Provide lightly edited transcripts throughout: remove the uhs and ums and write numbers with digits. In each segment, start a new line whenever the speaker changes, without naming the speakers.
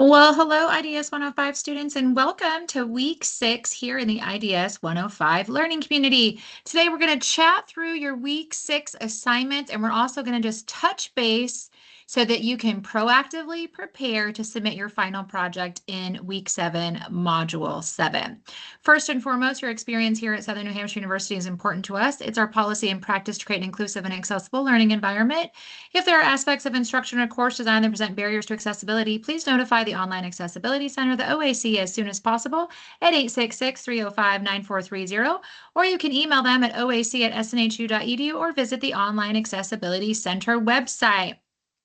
Well, hello, IDS 105 students, and welcome to week 6 here in the IDS 105 learning community. Today, we're going to chat through your week 6 assignment, and we're also going to just touch base so that you can proactively prepare to submit your final project in week 7, module 7. First and foremost, your experience here at Southern New Hampshire University is important to us. It's our policy and practice to create an inclusive and accessible learning environment. If there are aspects of instruction or course design that present barriers to accessibility, please notify the Online Accessibility Center, the OAC, as soon as possible at 866-305-9430, or you can email them at oac@snhu.edu or visit the Online Accessibility Center website.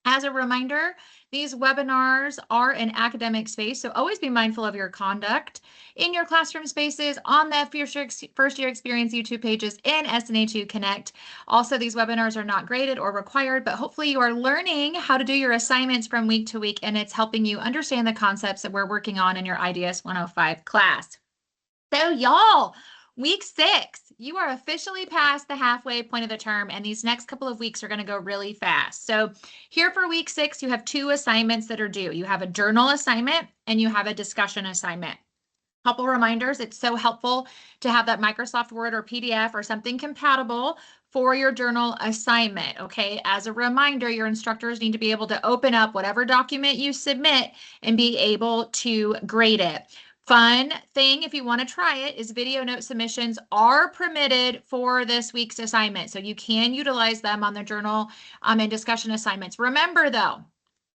As a reminder, these webinars are an academic space, so always be mindful of your conduct in your classroom spaces, on the first year experience YouTube pages, in SNHU Connect. Also, these webinars are not graded or required, but hopefully you are learning how to do your assignments from week to week, and it's helping you understand the concepts that we're working on in your IDS 105 class. So y'all, week 6, you are officially past the halfway point of the term, and these next couple of weeks are going to go really fast. So here for week 6, you have 2 assignments that are due. You have a journal assignment and you have a discussion assignment. Couple reminders, it's so helpful to have that Microsoft Word or PDF or something compatible for your journal assignment, okay? As a reminder, your instructors need to be able to open up whatever document you submit and be able to grade it. Fun thing, if you want to try it, is video note submissions are permitted for this week's assignment. So you can utilize them on the journal and discussion assignments. Remember though,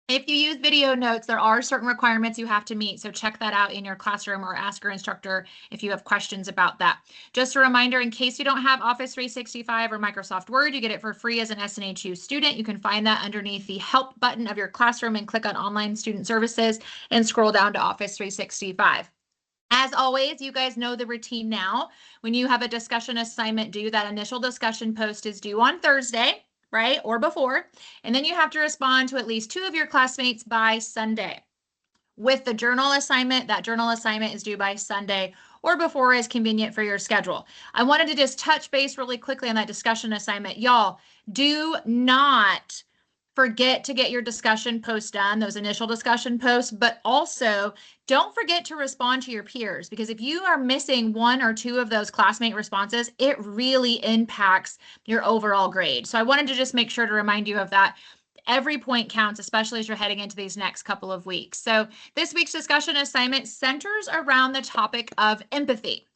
if you use video notes, there are certain requirements you have to meet. So check that out in your classroom or ask your instructor if you have questions about that. Just a reminder, in case you don't have Office 365 or Microsoft Word, you get it for free as an SNHU student. You can find that underneath the Help button of your classroom and click on Online Student Services and scroll down to Office 365. As always, you guys know the routine now. When you have a discussion assignment due, that initial discussion post is due on Thursday, right? Or before. And then you have to respond to at least 2 of your classmates by Sunday. With the journal assignment, that journal assignment is due by Sunday or before as convenient for your schedule. I wanted to just touch base really quickly on that discussion assignment. Y'all, do not forget to get your discussion posts done, those initial discussion posts, but also don't forget to respond to your peers, because if you are missing 1 or 2 of those classmate responses, it really impacts your overall grade. So I wanted to just make sure to remind you of that. Every point counts, especially as you're heading into these next couple of weeks. So this week's discussion assignment centers around the topic of empathy.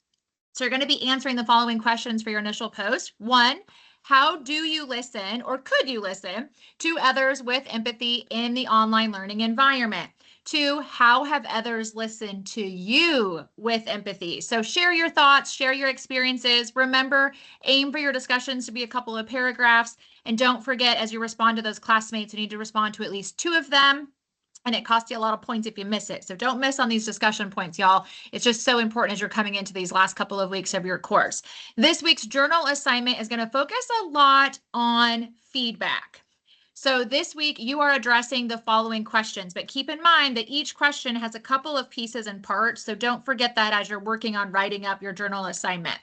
So you're going to be answering the following questions for your initial post. 1, how do you listen, or could you listen, to others with empathy in the online learning environment? 2, how have others listened to you with empathy? So share your thoughts, share your experiences. Remember, aim for your discussions to be a couple of paragraphs. And don't forget, as you respond to those classmates, you need to respond to at least 2 of them. And it costs you a lot of points if you miss it. So don't miss on these discussion points, y'all. It's just so important as you're coming into these last couple of weeks of your course. This week's journal assignment is going to focus a lot on feedback. So this week you are addressing the following questions, but keep in mind that each question has a couple of pieces and parts. So don't forget that as you're working on writing up your journal assignment.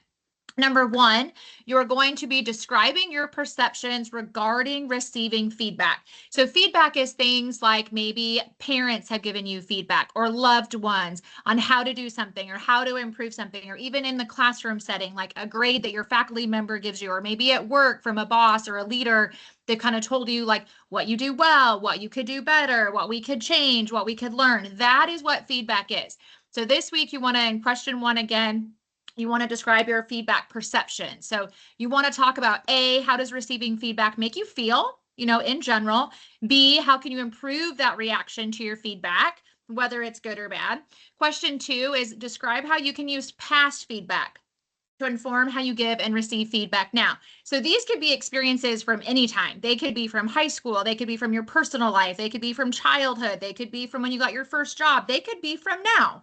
Number 1, you're going to be describing your perceptions regarding receiving feedback. So feedback is things like maybe parents have given you feedback or loved ones on how to do something or how to improve something, or even in the classroom setting, like a grade that your faculty member gives you, or maybe at work from a boss or a leader that kind of told you like what you do well, what you could do better, what we could change, what we could learn. That is what feedback is. So this week you want to, in question 1 again, you want to describe your feedback perception. So you want to talk about A, how does receiving feedback make you feel, in general? B, how can you improve that reaction to your feedback, whether it's good or bad? Question 2 is describe how you can use past feedback to inform how you give and receive feedback now. So these could be experiences from any time. They could be from high school. They could be from your personal life. They could be from childhood. They could be from when you got your first job. They could be from now.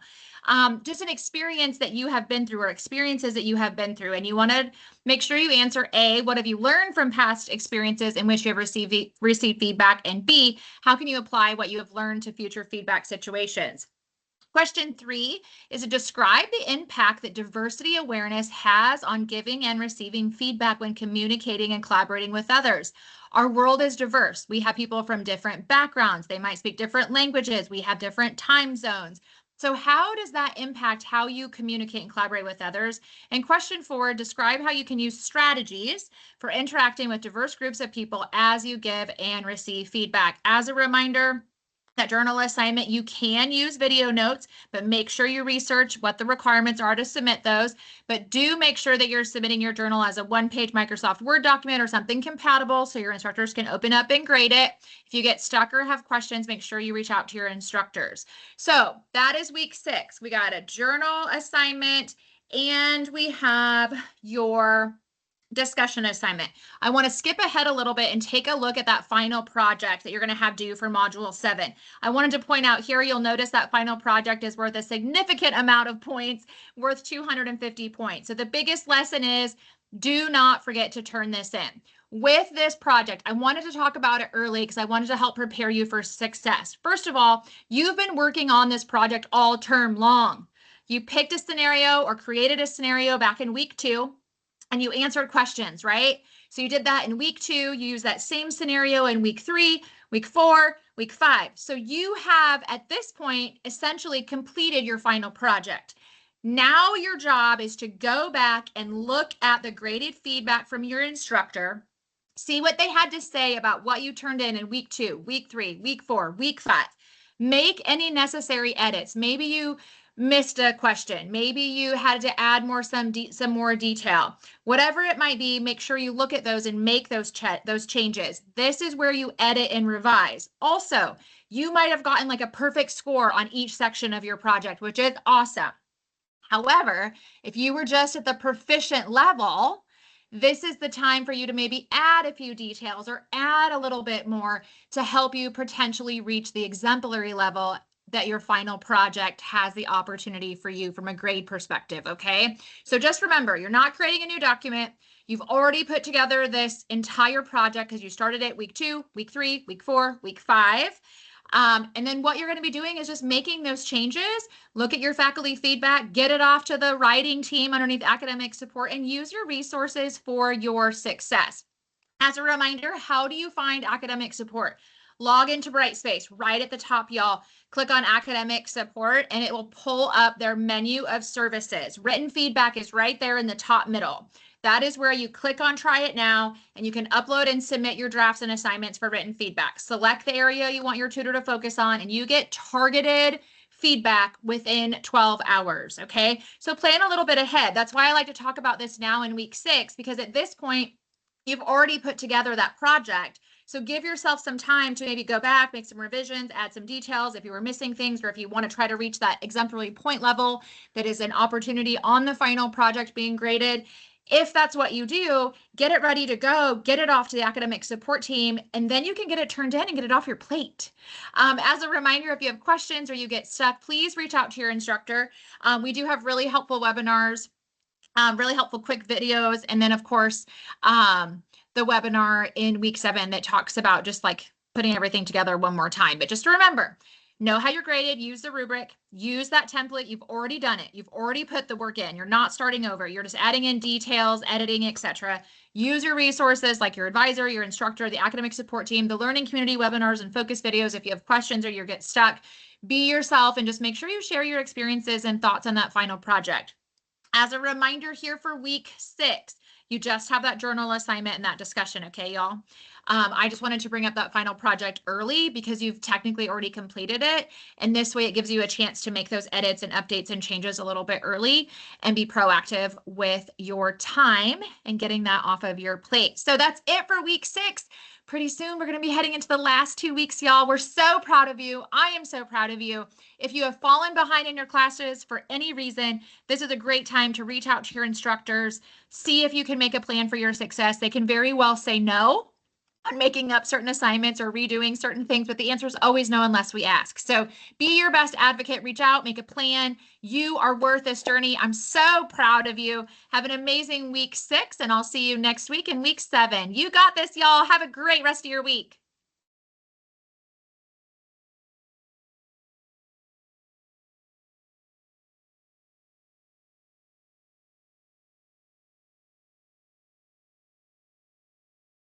Just an experience that you have been through or experiences that you have been through. And you want to make sure you answer A, what have you learned from past experiences in which you have received feedback? And B, how can you apply what you have learned to future feedback situations? Question 3 is to describe the impact that diversity awareness has on giving and receiving feedback when communicating and collaborating with others. Our world is diverse. We have people from different backgrounds. They might speak different languages. We have different time zones. So how does that impact how you communicate and collaborate with others? And question 4, describe how you can use strategies for interacting with diverse groups of people as you give and receive feedback. As a reminder, that journal assignment, you can use video notes, but make sure you research what the requirements are to submit those. But do make sure that you're submitting your journal as a one-page Microsoft Word document or something compatible so your instructors can open up and grade it. If you get stuck or have questions, make sure you reach out to your instructors. So that is week 6. We got a journal assignment and we have your discussion assignment. I want to skip ahead a little bit and take a look at that final project that you're going to have due for module 7. I wanted to point out here, you'll notice that final project is worth a significant amount of points, worth 250 points. So the biggest lesson is do not forget to turn this in. With this project, I wanted to talk about it early because I wanted to help prepare you for success. First of all, you've been working on this project all term long. You picked a scenario or created a scenario back in week 2. And you answered questions, right? So you did that in week 2. You use that same scenario in week 3, week 4, week 5. So you have, at this point, essentially completed your final project. Now your job is to go back and look at the graded feedback from your instructor, see what they had to say about what you turned in week 2, week 3, week 4, week 5. Make any necessary edits. Maybe you missed a question. Maybe you had to add some more detail. Whatever it might be, make sure you look at those and make those changes. This is where you edit and revise. Also, you might have gotten like a perfect score on each section of your project, which is awesome. However, if you were just at the proficient level, this is the time for you to maybe add a few details or add a little bit more to help you potentially reach the exemplary level that your final project has the opportunity for you from a grade perspective, okay? So just remember, you're not creating a new document. You've already put together this entire project because you started it week 2, week 3, week 4, week 5. And then what you're going to be doing is just making those changes. Look at your faculty feedback, get it off to the writing team underneath academic support, and use your resources for your success. As a reminder, how do you find academic support? Log into Brightspace right at the top, y'all. Click on academic support and it will pull up their menu of services. Written feedback is right there in the top middle. That is where you click on try it now and you can upload and submit your drafts and assignments for written feedback. Select the area you want your tutor to focus on and you get targeted feedback within 12 hours, okay? So plan a little bit ahead. That's why I like to talk about this now in week 6, because at this point, you've already put together that project. So give yourself some time to maybe go back, make some revisions, add some details if you were missing things, or if you want to try to reach that exemplary point level that is an opportunity on the final project being graded. If that's what you do, get it ready to go, get it off to the academic support team, and then you can get it turned in and get it off your plate. As a reminder, if you have questions or you get stuck, please reach out to your instructor. We do have really helpful webinars, really helpful quick videos, and then of course, the webinar in week 7 that talks about just like putting everything together one more time. But just remember, know how you're graded, use the rubric, use that template. You've already done it. You've already put the work in. You're not starting over. You're just adding in details, editing, etc. Use your resources like your advisor, your instructor, the academic support team, the learning community webinars and focus videos. If you have questions or you get stuck, be yourself and just make sure you share your experiences and thoughts on that final project. As a reminder here for week 6, you just have that journal assignment and that discussion, okay, y'all? I just wanted to bring up that final project early because you've technically already completed it. And this way it gives you a chance to make those edits and updates and changes a little bit early and be proactive with your time and getting that off of your plate. So that's it for week 6. Pretty soon we're going to be heading into the last 2 weeks, y'all. We're so proud of you. I am so proud of you. If you have fallen behind in your classes for any reason, this is a great time to reach out to your instructors, see if you can make a plan for your success. They can very well say no on making up certain assignments or redoing certain things, but the answer is always no unless we ask. So be your best advocate, reach out, make a plan. You are worth this journey. I'm so proud of you. Have an amazing week 6, and I'll see you next week in week 7. You got this, y'all. Have a great rest of your week.